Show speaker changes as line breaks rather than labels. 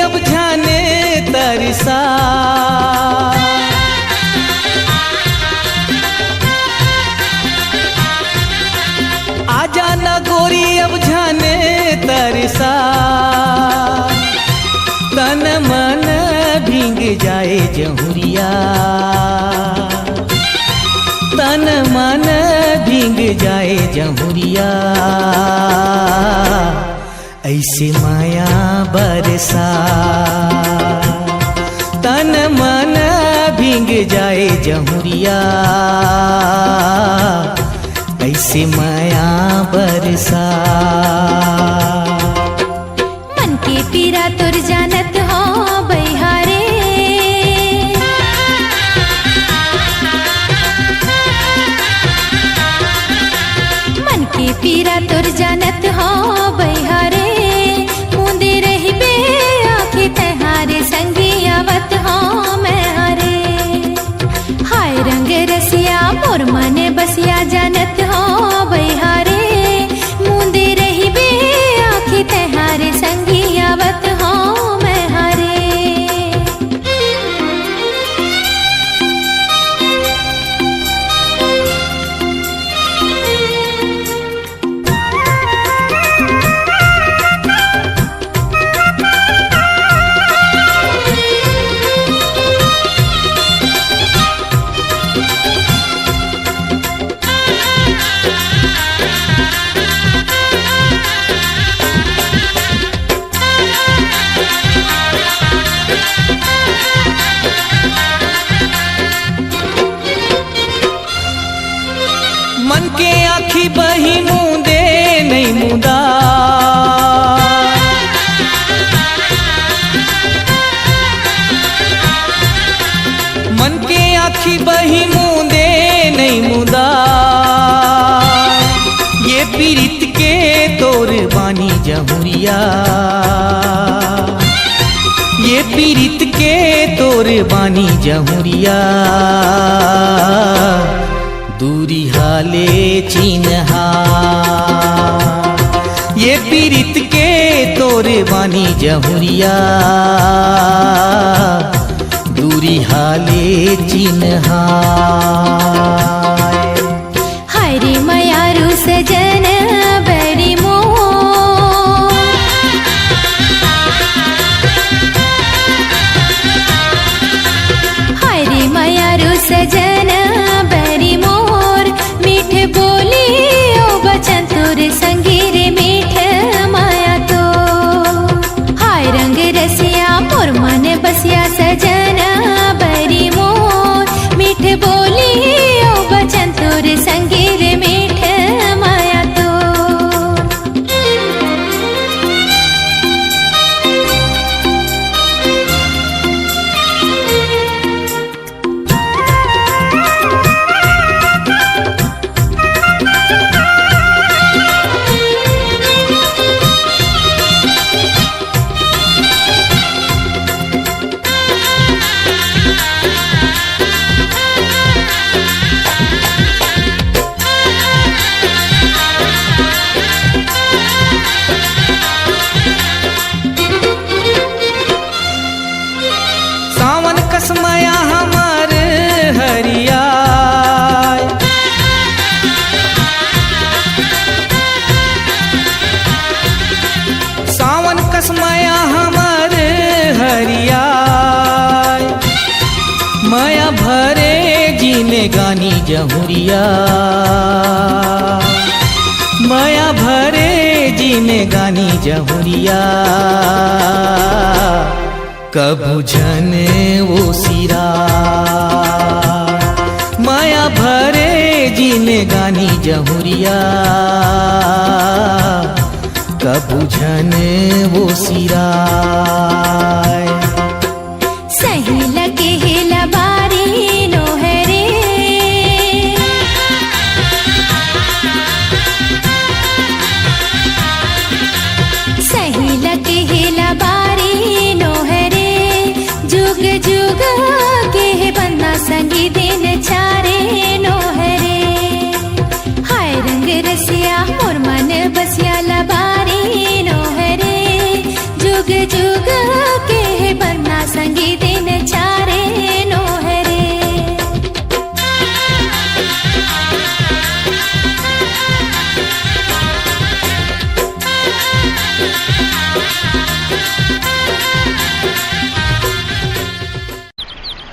अब जाने तरसा, आजा ना गोरी अब जाने तरसा, तन मन भींग जाए जहुरिया, तन मन भींग जाए जहुरिया, ऐसे माया बरसा, तन मन भींग जाए जहुरिया, ऐसे माया बरसा।
मन के पीरा तुर जानत हो बहिहारे, मन के पीरा तुर जानत हो बहिहारे, मुंदे रही बे आँखें तहारे संगी आवत हो मैं हारे, हाय रंग रसिया मोर मने बसिया जानत हो बहिहारे, मुंदे रही बे आँखें तहारे संगी आवत हो मैं हारे।
मन के आँखी बही मुंदे नहीं मुदा, मन के आँखी बही मुंदे नहीं मुदा, ये पीरित के तोर बानी जहुरिया, ये पीरित के तोर बानी जहुरिया, दूरी हाले चिन्हा, ये पीरित के तोरे बानी जहुरिया, दूरी हाले चिन्हा।
हाय रे मयारू सजन बड़ी मोर, हाय रे मयारू सजन बड़ी मोर, मीठ बोली ओ बचन तोर संगी रे मीठ माया तो, हाय रंग रसिया मोर मन बसिया सजन बड़ी मोर, मीठ बोली ओ बचन तोर संगी रे मीठ माया तो।
सावन कसमया हमार हरिया, सावन कसमया हमार हरिया, माया भरे जीने गानी जहुरिया, माया भरे जीने गानी जहुरिया, कबू जने वो सिरा, माया भरे जीने गानी जहुरिया, कबू जने वो सिरा।